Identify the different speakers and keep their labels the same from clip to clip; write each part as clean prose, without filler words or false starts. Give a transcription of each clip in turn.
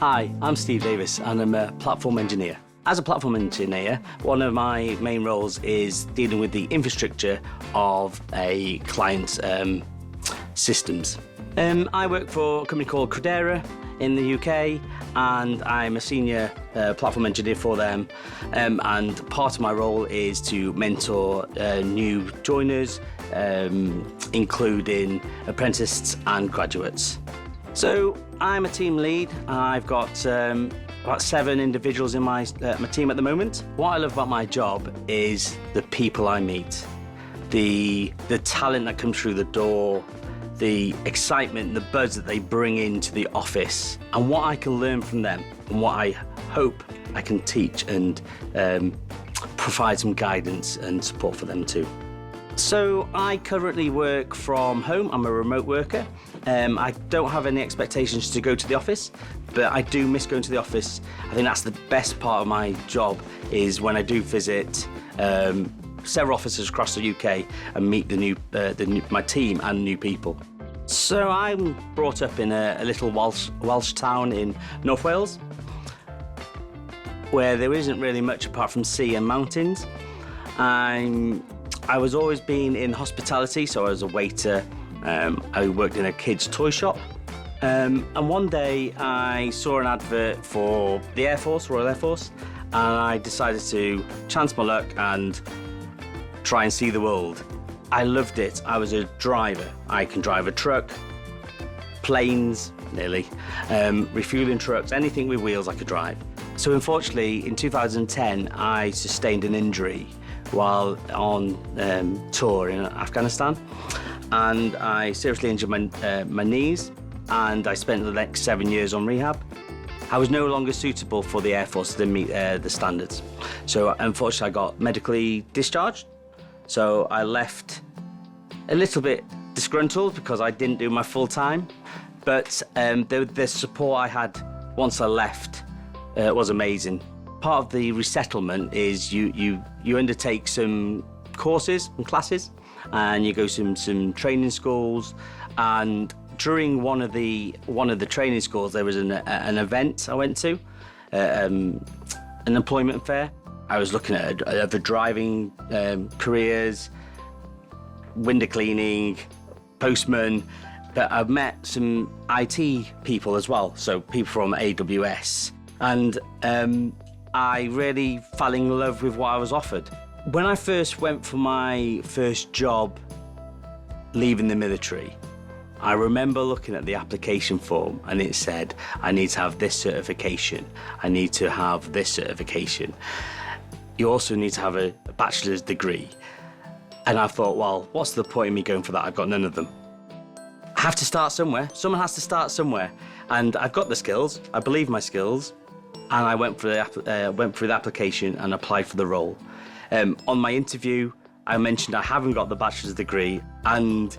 Speaker 1: Hi, I'm Steve Davies and I'm a platform engineer. As a platform engineer, one of my main roles is dealing with the infrastructure of a client's systems. I work for a company called Credera in the UK, and I'm a senior platform engineer for them. And part of my role is to mentor new joiners, including apprentices and graduates. So I'm a team lead. I've got about 7 individuals in my team at the moment. What I love about my job is the people I meet, the talent that comes through the door, the excitement, the buzz that they bring into the office, and what I can learn from them, and what I hope I can teach and provide some guidance and support for them too. So I currently work from home. I'm a remote worker. I don't have any expectations to go to the office, but I do miss going to the office. I think that's the best part of my job, is when I do visit several offices across the UK and meet my team and new people. So I'm brought up in a little Welsh town in North Wales, where there isn't really much apart from sea and mountains. I was always been in hospitality, so I was a waiter. I worked in a kids' toy shop. And one day I saw an advert for the Air Force, Royal Air Force, and I decided to chance my luck and try and see the world. I loved it. I was a driver. I can drive a truck, planes, nearly, refueling trucks, anything with wheels I could drive. So unfortunately, in 2010, I sustained an injury while on tour in Afghanistan, and I seriously injured my knees, and I spent the next 7 years on rehab. I was no longer suitable for the Air Force to meet the standards. So unfortunately I got medically discharged. So I left a little bit disgruntled because I didn't do my full time, but the support I had once I left was amazing. Part of the resettlement is you undertake some courses and classes, and you go some training schools. And during one of the training schools, there was an event I went to, an employment fair. I was looking at other driving careers, window cleaning, postman, but I've met some IT people as well, so people from AWS, and I really fell in love with what I was offered. When I first went for my first job leaving the military, I remember looking at the application form and it said, I need to have this certification, I need to have this certification. You also need to have a bachelor's degree. And I thought, well, what's the point of me going for that? I've got none of them. I have to start somewhere. Someone has to start somewhere. And I've got the skills, I believe my skills, and I went through the application and applied for the role. On my interview, I mentioned I haven't got the bachelor's degree, and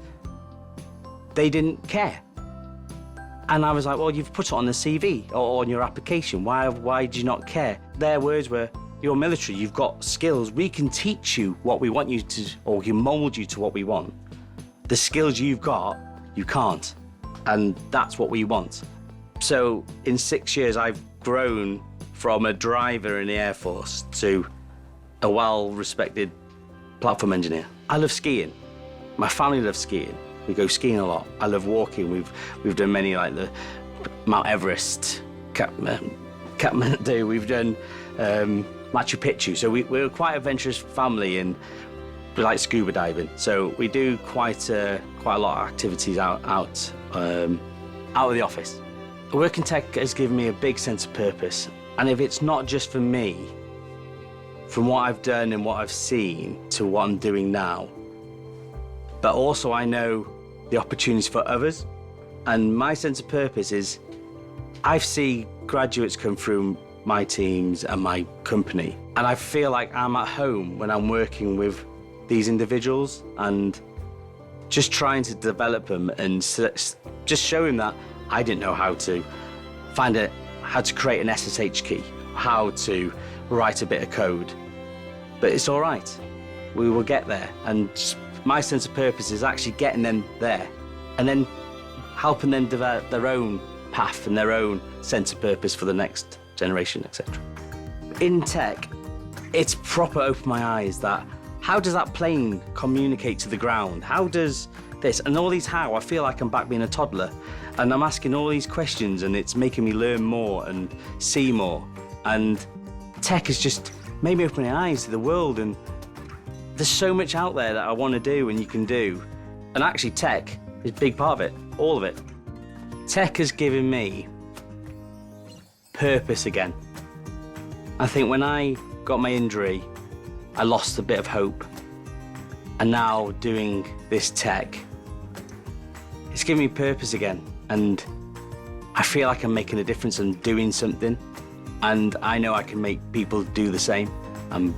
Speaker 1: they didn't care. And I was like, well, you've put it on the CV or on your application. Why do you not care? Their words were, you're military, you've got skills. We can teach you what we want you to, or we can mold you to what we want. The skills you've got, you can't. And that's what we want. So in 6 years, I've grown from a driver in the Air Force to a well-respected platform engineer. I love skiing. My family loves skiing. We go skiing a lot. I love walking. We've done many, like the Mount Everest, Kathmandu. We've done Machu Picchu. So we're quite a adventurous family, and we like scuba diving. So we do quite a lot of activities out of the office. Working tech has given me a big sense of purpose. And if it's not just for me, from what I've done and what I've seen to what I'm doing now, but also I know the opportunities for others. And my sense of purpose is I've seen graduates come through my teams and my company, and I feel like I'm at home when I'm working with these individuals and just trying to develop them and just show them that I didn't know how to create an SSH key, how to write a bit of code, but it's all right. We will get there. And my sense of purpose is actually getting them there and then helping them develop their own path and their own sense of purpose for the next generation, etc. In tech, it's proper opened my eyes that how does that plane communicate to the ground? How does this, and all these how, I feel like I'm back being a toddler and I'm asking all these questions and it's making me learn more and see more. And tech has just made me open my eyes to the world, and there's so much out there that I want to do and you can do. And actually tech is a big part of it, all of it. Tech has given me purpose again. I think when I got my injury, I lost a bit of hope. And now doing this tech, it's given me purpose again. And I feel like I'm making a difference and doing something. And I know I can make people do the same and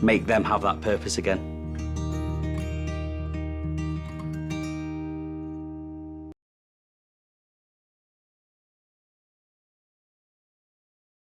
Speaker 1: make them have that purpose again.